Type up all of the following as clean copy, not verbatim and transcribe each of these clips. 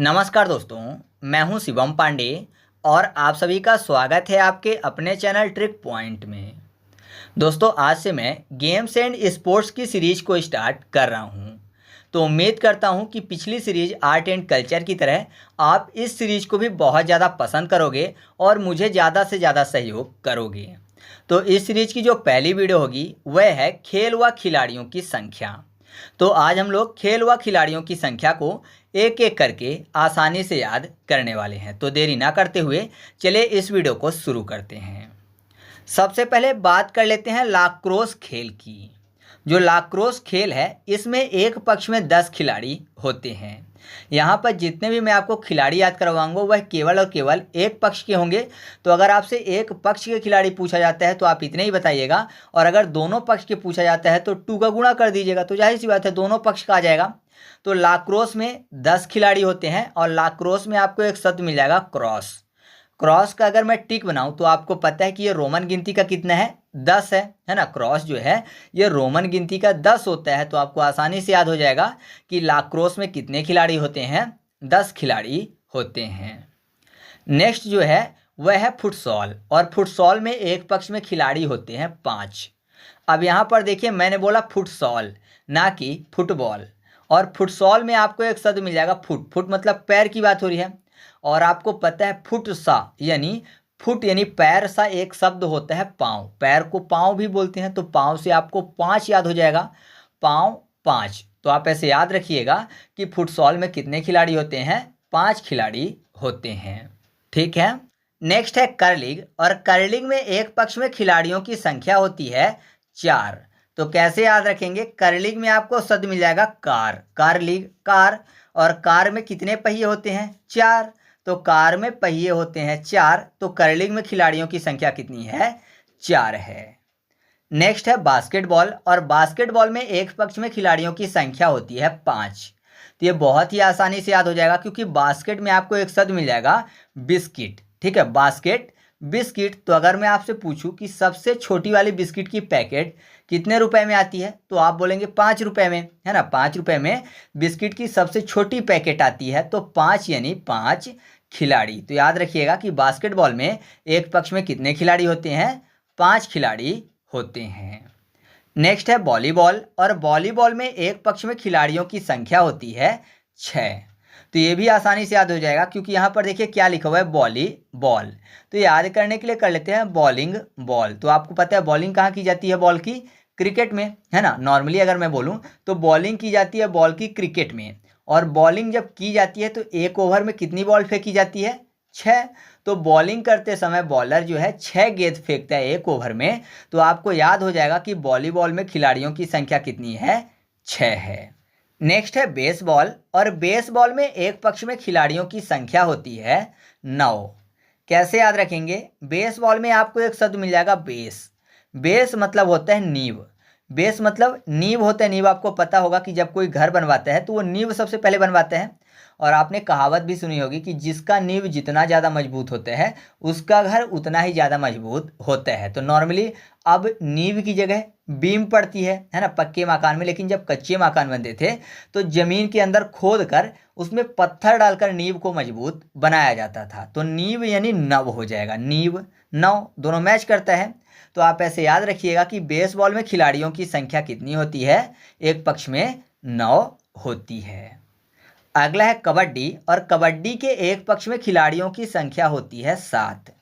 नमस्कार दोस्तों, मैं हूं शिवम पांडे और आप सभी का स्वागत है आपके अपने चैनल ट्रिक पॉइंट में। दोस्तों, आज से मैं गेम्स एंड स्पोर्ट्स की सीरीज को स्टार्ट कर रहा हूं। तो उम्मीद करता हूं कि पिछली सीरीज आर्ट एंड कल्चर की तरह आप इस सीरीज को भी बहुत ज़्यादा पसंद करोगे और मुझे ज़्यादा से ज़्यादा सहयोग करोगे। तो इस सीरीज की जो पहली वीडियो होगी वह है खेल व खिलाड़ियों की संख्या। तो आज हम लोग खेल व खिलाड़ियों की संख्या को एक एक करके आसानी से याद करने वाले हैं। तो देरी ना करते हुए चलिए इस वीडियो को शुरू करते हैं। सबसे पहले बात कर लेते हैं लाक्रोस खेल की। जो लाक्रोस खेल है इसमें एक पक्ष में 10 खिलाड़ी होते हैं। यहाँ पर जितने भी मैं आपको खिलाड़ी याद करवाऊंगा वह केवल और केवल एक पक्ष के होंगे। तो अगर आपसे एक पक्ष के खिलाड़ी पूछा जाता है तो आप इतने ही बताइएगा, और अगर दोनों पक्ष के पूछा जाता है तो 2 का गुणा कर दीजिएगा, तो जाहिर सी बात है दोनों पक्ष का आ जाएगा। तो लाक्रोस में 10 खिलाड़ी होते हैं और लाक्रोस में आपको एक शब्द मिल जाएगा क्रॉस। क्रॉस का अगर मैं टिक बनाऊं तो आपको पता है कि ये रोमन गिनती का कितना है, 10 है ना। क्रॉस जो है ये रोमन गिनती का 10 होता है। तो आपको आसानी से याद हो जाएगा कि लाक्रोस में कितने खिलाड़ी होते हैं, 10 खिलाड़ी होते हैं। नेक्स्ट जो है वह है फुटसॉल, और फुटसॉल में एक पक्ष में खिलाड़ी होते हैं 5। अब यहाँ पर देखिए मैंने बोला फुटसॉल ना कि फुटबॉल, और फुटसॉल में आपको एक शब्द मिल जाएगा फुट। फुट मतलब पैर की बात हो रही है, और आपको पता है फुट सा यानी फुट यानी पैर सा एक शब्द होता है पाँव। पैर को पाँव भी बोलते हैं, तो पाँव से आपको 5 याद हो जाएगा, पाँव 5। तो आप ऐसे याद रखिएगा कि फुटसॉल में कितने खिलाड़ी होते हैं, 5 खिलाड़ी होते हैं। ठीक है। नेक्स्ट है कर्लिंग, और कर्लिंग में एक पक्ष में खिलाड़ियों की संख्या होती है 4। तो कैसे याद रखेंगे, कर्लिंग में आपको शब्द मिल जाएगा कार, कर्लिंग कार, और कार में कितने पहिए होते हैं, 4। तो कार में पहिए होते हैं 4, तो कर्लिंग में खिलाड़ियों की संख्या कितनी है, 4 है। नेक्स्ट है बास्केटबॉल, और बास्केटबॉल में एक पक्ष में खिलाड़ियों की संख्या होती है 5। तो ये बहुत ही आसानी से याद हो जाएगा, क्योंकि बास्केट में आपको एक शब्द मिल जाएगा बिस्किट। ठीक है, बास्केट बिस्किट। तो अगर मैं आपसे पूछूं कि सबसे छोटी वाली बिस्किट की पैकेट कितने रुपए में आती है, तो आप बोलेंगे 5 रुपए में, है ना। 5 रुपए में बिस्किट की सबसे छोटी पैकेट आती है, तो 5 यानी 5 खिलाड़ी। तो याद रखिएगा कि बास्केटबॉल में एक पक्ष में कितने खिलाड़ी होते हैं, 5 खिलाड़ी होते हैं। नेक्स्ट है वॉलीबॉल, और वॉलीबॉल में एक पक्ष में खिलाड़ियों की संख्या होती है 6। तो ये भी आसानी से याद हो जाएगा, क्योंकि यहाँ पर देखिए क्या लिखा हुआ है, बॉली बॉल। तो याद करने के लिए कर लेते हैं बॉलिंग बॉल। तो आपको पता है बॉलिंग कहाँ की जाती है बॉल की, क्रिकेट में, है ना। नॉर्मली अगर मैं बोलूँ तो बॉलिंग की जाती है बॉल की क्रिकेट में, और बॉलिंग जब की जाती है तो एक ओवर में कितनी बॉल फेंकी जाती है, 6। तो बॉलिंग करते समय बॉलर जो है 6 गेंद फेंकता है एक ओवर में। तो आपको याद हो जाएगा कि वॉलीबॉल में खिलाड़ियों की संख्या कितनी है, 6 है। नेक्स्ट है बेसबॉल, और बेसबॉल में एक पक्ष में खिलाड़ियों की संख्या होती है 9। कैसे याद रखेंगे, बेसबॉल में आपको एक शब्द मिल जाएगा बेस। बेस मतलब होता है नींव। बेस मतलब नींव होता है। नींव आपको पता होगा कि जब कोई घर बनवाता है तो वो नींव सबसे पहले बनवाता है, और आपने कहावत भी सुनी होगी कि जिसका नींव जितना ज़्यादा मजबूत होता है उसका घर उतना ही ज़्यादा मजबूत होता है। तो नॉर्मली अब नींव की जगह बीम पड़ती है ना, पक्के मकान में। लेकिन जब कच्चे मकान बनते थे तो ज़मीन के अंदर खोद कर उसमें पत्थर डालकर नींव को मजबूत बनाया जाता था। तो नींव यानी नव हो जाएगा, नींव नव दोनों मैच करता है। तो आप ऐसे याद रखिएगा कि बेसबॉल में खिलाड़ियों की संख्या कितनी होती है, एक पक्ष में 9 होती है। अगला है कबड्डी, और कबड्डी के एक पक्ष में खिलाड़ियों की संख्या होती है 7।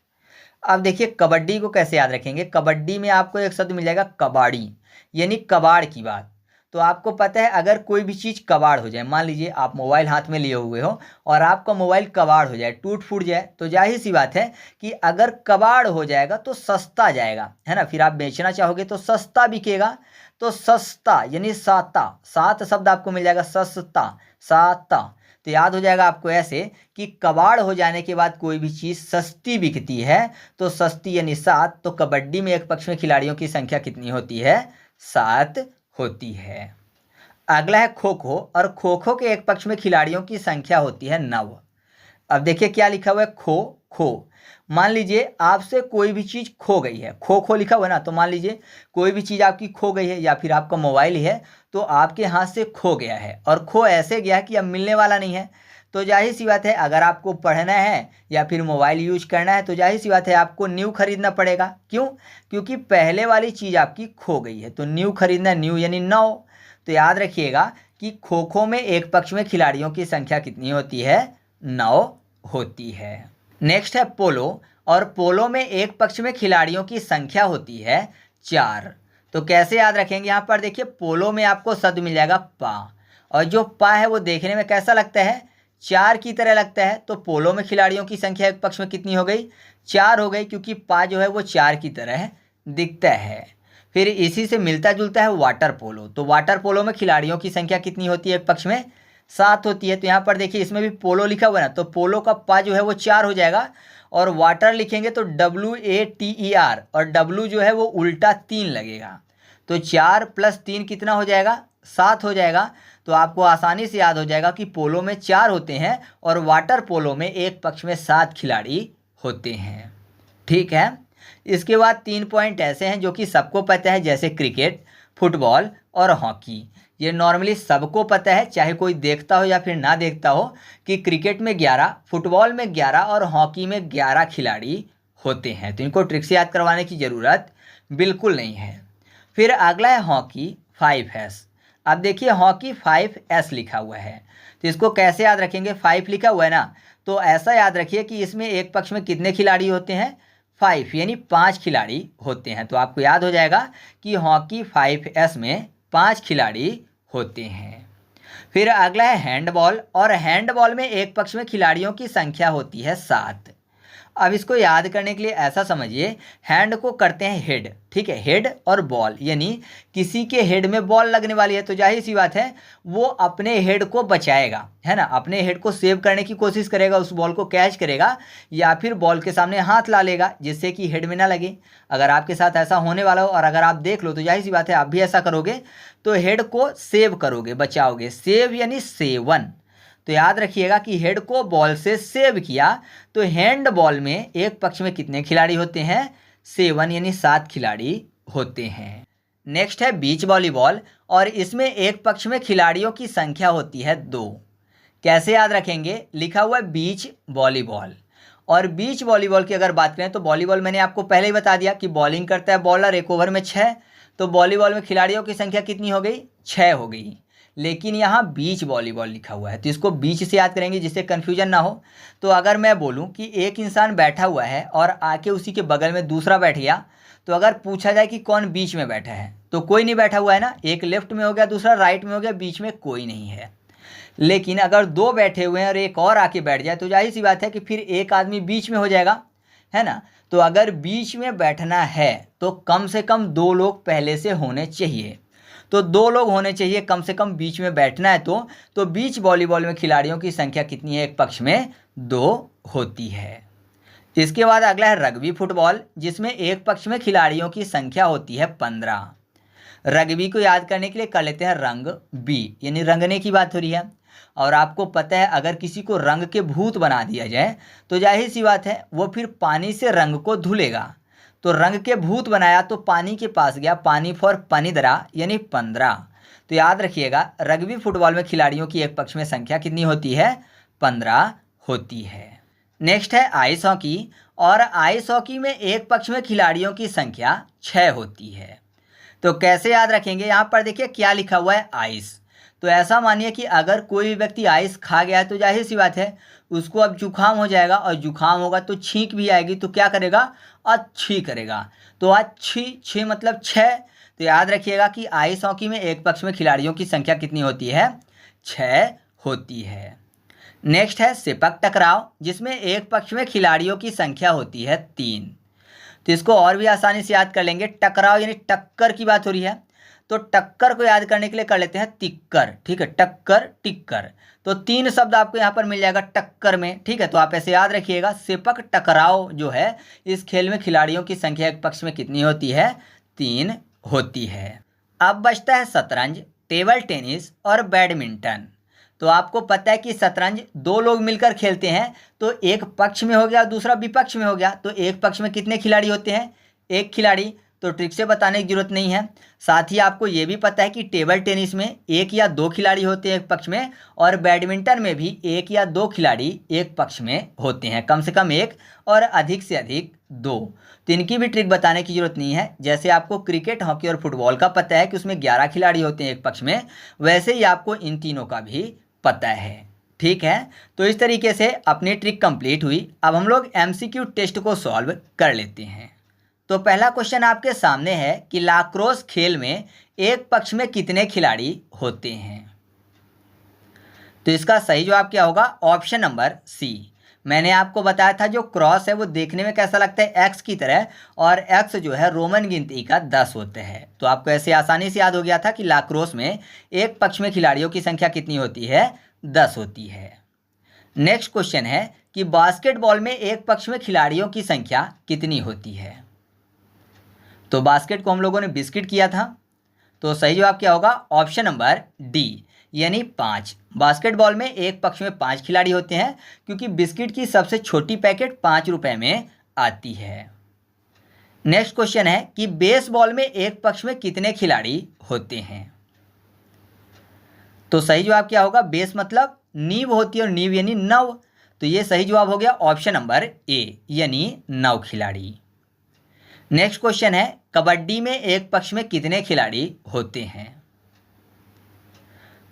अब देखिए कबड्डी को कैसे याद रखेंगे, कबड्डी में आपको एक शब्द मिल जाएगा कबाड़ी, यानी कबाड़ की बात। तो आपको पता है अगर कोई भी चीज़ कबाड़ हो जाए, मान लीजिए आप मोबाइल हाथ में लिए हुए हो और आपका मोबाइल कबाड़ हो जाए, टूट फूट जाए, तो जाहिर सी बात है कि अगर कबाड़ हो जाएगा तो सस्ता जाएगा, है ना। फिर आप बेचना चाहोगे तो सस्ता बिकेगा। तो सस्ता यानी साता, सात शब्द आपको मिल जाएगा, सस्ता साता। तो याद हो जाएगा आपको ऐसे कि कबाड़ हो जाने के बाद कोई भी चीज़ सस्ती बिकती है, तो सस्ती यानी 7। तो कबड्डी में एक पक्ष में खिलाड़ियों की संख्या कितनी होती है, 7 होती है। अगला है खो खो, और खो खो के एक पक्ष में खिलाड़ियों की संख्या होती है 9। अब देखिए क्या लिखा हुआ है, खो खो। मान लीजिए आपसे कोई भी चीज़ खो गई है, खो खो लिखा हुआ है ना, तो मान लीजिए कोई भी चीज़ आपकी खो गई है, या फिर आपका मोबाइल ही है तो आपके हाथ से खो गया है, और खो ऐसे गया कि अब मिलने वाला नहीं है। तो जाहिर सी बात है अगर आपको पढ़ना है या फिर मोबाइल यूज करना है तो जाहिर सी बात है आपको न्यू खरीदना पड़ेगा। क्यों? क्योंकि पहले वाली चीज़ आपकी खो गई है, तो न्यू खरीदना, न्यू यानी 9। तो याद रखिएगा कि खो खो में एक पक्ष में खिलाड़ियों की संख्या कितनी होती है? 9 होती है। नेक्स्ट है पोलो, और पोलो में एक पक्ष में खिलाड़ियों की संख्या होती है 4। तो कैसे याद रखेंगे? यहाँ पर देखिए पोलो में आपको शब्द मिल जाएगा पा, और जो पा है वो देखने में कैसा लगता है? 4 की तरह लगता है। तो पोलो में खिलाड़ियों की संख्या एक पक्ष में कितनी हो गई? 4 हो गई, क्योंकि पा जो है वो 4 की तरह दिखता है। फिर इसी से मिलता जुलता है वाटर पोलो। तो वाटर पोलो में खिलाड़ियों की संख्या कितनी होती है एक पक्ष में? 7 होती है। तो यहाँ पर देखिए इसमें भी पोलो लिखा हुआ है ना, तो पोलो का पा जो है वो 4 हो जाएगा, और वाटर लिखेंगे तो WATER, और W जो है वो उल्टा 3 लगेगा। तो 4 + 3 कितना हो जाएगा? 7 हो जाएगा। तो आपको आसानी से याद हो जाएगा कि पोलो में 4 होते हैं और वाटर पोलो में एक पक्ष में 7 खिलाड़ी होते हैं। ठीक है। इसके बाद 3 पॉइंट ऐसे हैं जो कि सबको पता है, जैसे क्रिकेट, फुटबॉल और हॉकी। ये नॉर्मली सबको पता है, चाहे कोई देखता हो या फिर ना देखता हो, कि क्रिकेट में 11, फुटबॉल में 11 और हॉकी में 11 खिलाड़ी होते हैं। तो इनको ट्रिक से याद करवाने की ज़रूरत बिल्कुल नहीं है। फिर अगला है हॉकी 5S। अब देखिए हॉकी 5S लिखा हुआ है, तो इसको कैसे याद रखेंगे? 5 लिखा हुआ है ना, तो ऐसा याद रखिए कि इसमें एक पक्ष में कितने खिलाड़ी होते हैं? 5, यानी 5 खिलाड़ी होते हैं। तो आपको याद हो जाएगा कि हॉकी 5S में 5 खिलाड़ी होते हैं। फिर अगला है हैंडबॉल, और हैंडबॉल में एक पक्ष में खिलाड़ियों की संख्या होती है 7। अब इसको याद करने के लिए ऐसा समझिए, हैंड को करते हैं हेड, ठीक है, हेड और बॉल, यानी किसी के हेड में बॉल लगने वाली है तो जाहिर सी बात है वो अपने हेड को बचाएगा, है ना, अपने हेड को सेव करने की कोशिश करेगा, उस बॉल को कैच करेगा या फिर बॉल के सामने हाथ ला लेगा जिससे कि हेड में ना लगे। अगर आपके साथ ऐसा होने वाला हो और अगर आप देख लो तो जाहिर सी बात है आप भी ऐसा करोगे, तो हेड को सेव करोगे, बचाओगे। सेव यानी सेवन। तो याद रखिएगा कि हेड को बॉल से सेव किया। तो हैंड बॉल में एक पक्ष में कितने खिलाड़ी होते हैं? 7, यानी 7 खिलाड़ी होते हैं। नेक्स्ट है बीच वॉलीबॉल, और इसमें एक पक्ष में खिलाड़ियों की संख्या होती है 2। कैसे याद रखेंगे? लिखा हुआ है बीच वॉलीबॉल, और बीच वॉलीबॉल की अगर बात करें तो वॉलीबॉल मैंने आपको पहले ही बता दिया कि बॉलिंग करता है बॉलर, एक ओवर में 6। तो वॉलीबॉल में खिलाड़ियों की संख्या कितनी हो गई? 6 हो गई। लेकिन यहाँ बीच वॉलीबॉल लिखा हुआ है तो इसको बीच से याद करेंगे जिससे कन्फ्यूजन ना हो। तो अगर मैं बोलूँ कि एक इंसान बैठा हुआ है और आके उसी के बगल में दूसरा बैठ गया, तो अगर पूछा जाए कि कौन बीच में बैठा है तो कोई नहीं बैठा हुआ है ना, एक लेफ्ट में हो गया, दूसरा राइट में हो गया, बीच में कोई नहीं है। लेकिन अगर 2 बैठे हुए हैं और एक और आके बैठ जाए तो जाहिर सी बात है कि फिर एक आदमी बीच में हो जाएगा, है ना। तो अगर बीच में बैठना है तो कम से कम 2 लोग पहले से होने चाहिए। तो 2 लोग होने चाहिए कम से कम बीच में बैठना है। तो बीच वॉलीबॉल में खिलाड़ियों की संख्या कितनी है? एक पक्ष में 2 होती है। इसके बाद अगला है रग्बी फुटबॉल, जिसमें एक पक्ष में खिलाड़ियों की संख्या होती है 15। रग्बी को याद करने के लिए कर लेते हैं रंग बी, यानी रंगने की बात हो रही है। और आपको पता है अगर किसी को रंग के भूत बना दिया जाए तो जाहिर सी बात है वो फिर पानी से रंग को धुलेगा। तो रंग के भूत बनाया तो पानी के पास गया, पानी फॉर पनिदरा यानी 15। तो याद रखिएगा रग्बी फुटबॉल में खिलाड़ियों की एक पक्ष में संख्या कितनी होती है? 15 होती है। नेक्स्ट है आइस हॉकी, और आइस हॉकी में एक पक्ष में खिलाड़ियों की संख्या 6 होती है। तो कैसे याद रखेंगे? यहाँ पर देखिए क्या लिखा हुआ है? आइस। तो ऐसा मानिए कि अगर कोई भी व्यक्ति आइस खा गया है तो जाहिर सी बात है उसको अब जुकाम हो जाएगा, और जुकाम होगा तो छींक भी आएगी, तो क्या करेगा? अच्छी करेगा। तो अच्छी मतलब 6। तो याद रखिएगा कि आइस हॉकी में एक पक्ष में खिलाड़ियों की संख्या कितनी होती है? 6 होती है। नेक्स्ट है सिपक टकराव, जिसमें एक पक्ष में खिलाड़ियों की संख्या होती है 3। तो इसको और भी आसानी से याद कर लेंगे। टकराव यानी टक्कर की बात हो रही है, तो टक्कर को याद करने के लिए कर लेते हैं तिक्कर, ठीक है, टक्कर टिक्कर। तो 3 शब्द आपको यहाँ पर मिल जाएगा टक्कर में, ठीक है। तो आप ऐसे याद रखिएगा सिपक टकराव जो है इस खेल में खिलाड़ियों की संख्या एक पक्ष में कितनी होती है? 3 होती है। अब बचता है शतरंज, टेबल टेनिस और बैडमिंटन। तो आपको पता है कि शतरंज 2 लोग मिलकर खेलते हैं, तो एक पक्ष में हो गया दूसरा विपक्ष में हो गया। तो एक पक्ष में कितने खिलाड़ी होते हैं? 1 खिलाड़ी। तो ट्रिक से बताने की जरूरत नहीं है। साथ ही आपको ये भी पता है कि टेबल टेनिस में 1 या 2 खिलाड़ी होते हैं एक पक्ष में, और बैडमिंटन में भी 1 या 2 खिलाड़ी एक पक्ष में होते हैं, कम से कम 1 और अधिक से अधिक 2। तो इनकी भी ट्रिक बताने की जरूरत नहीं है। जैसे आपको क्रिकेट, हॉकी और फुटबॉल का पता है कि उसमें 11 खिलाड़ी होते हैं एक पक्ष में, वैसे ही आपको इन तीनों का भी पता है। ठीक है, तो इस तरीके से अपनी ट्रिक कंप्लीट हुई। अब हम लोग एमसीक्यू टेस्ट को सॉल्व कर लेते हैं। तो पहला क्वेश्चन आपके सामने है कि लाक्रोस खेल में एक पक्ष में कितने खिलाड़ी होते हैं। तो इसका सही जवाब क्या होगा? Option number C. मैंने आपको बताया था जो क्रॉस है वो देखने में कैसा लगता है, एक्स की तरह, और एक्स जो है रोमन गिनती का 10 होता है। तो आपको ऐसे आसानी से याद हो गया था कि लाक्रोस में एक पक्ष में खिलाड़ियों की संख्या कितनी होती है? 10 होती है। नेक्स्ट क्वेश्चन है कि बास्केटबॉल में एक पक्ष में खिलाड़ियों की संख्या कितनी होती है। तो बास्केट को हम लोगों ने बिस्किट किया था, तो सही जवाब क्या होगा? ऑप्शन नंबर डी, यानी 5। बास्केटबॉल में एक पक्ष में 5 खिलाड़ी होते हैं, क्योंकि बिस्किट की सबसे छोटी पैकेट 5 रुपए में आती है। नेक्स्ट क्वेश्चन है कि बेसबॉल में एक पक्ष में कितने खिलाड़ी होते हैं। तो सही जवाब क्या होगा? बेस मतलब नींव होती है, और नींव यानी 9। तो ये सही जवाब हो गया ऑप्शन नंबर ए, यानी 9 खिलाड़ी। नेक्स्ट क्वेश्चन है कबड्डी में एक पक्ष में कितने खिलाड़ी होते हैं।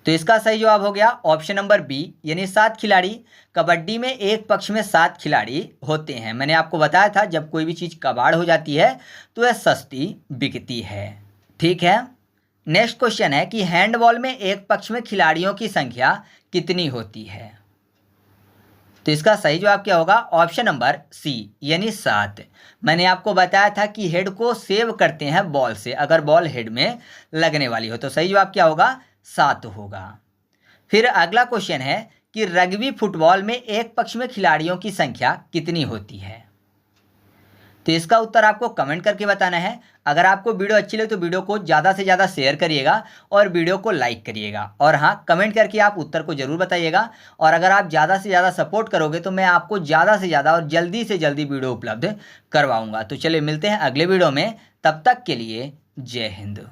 तो इसका सही जवाब हो गया ऑप्शन नंबर बी, यानी 7 खिलाड़ी। कबड्डी में एक पक्ष में 7 खिलाड़ी होते हैं। मैंने आपको बताया था जब कोई भी चीज़ कबाड़ हो जाती है तो वह सस्ती बिकती है। ठीक है, नेक्स्ट क्वेश्चन है कि हैंडबॉल में एक पक्ष में खिलाड़ियों की संख्या कितनी होती है। तो इसका सही जवाब क्या होगा? ऑप्शन नंबर सी, यानी 7। मैंने आपको बताया था कि हेड को सेव करते हैं बॉल से, अगर बॉल हेड में लगने वाली हो। तो सही जवाब क्या होगा? 7 होगा। फिर अगला क्वेश्चन है कि रग्बी फुटबॉल में एक पक्ष में खिलाड़ियों की संख्या कितनी होती है। तो इसका उत्तर आपको कमेंट करके बताना है। अगर आपको वीडियो अच्छी लगे तो वीडियो को ज़्यादा से ज़्यादा शेयर करिएगा और वीडियो को लाइक करिएगा, और हाँ, कमेंट करके आप उत्तर को ज़रूर बताइएगा। और अगर आप ज़्यादा से ज़्यादा सपोर्ट करोगे तो मैं आपको ज़्यादा से ज़्यादा और जल्दी से जल्दी वीडियो उपलब्ध करवाऊँगा। तो चलिए मिलते हैं अगले वीडियो में, तब तक के लिए जय हिंद।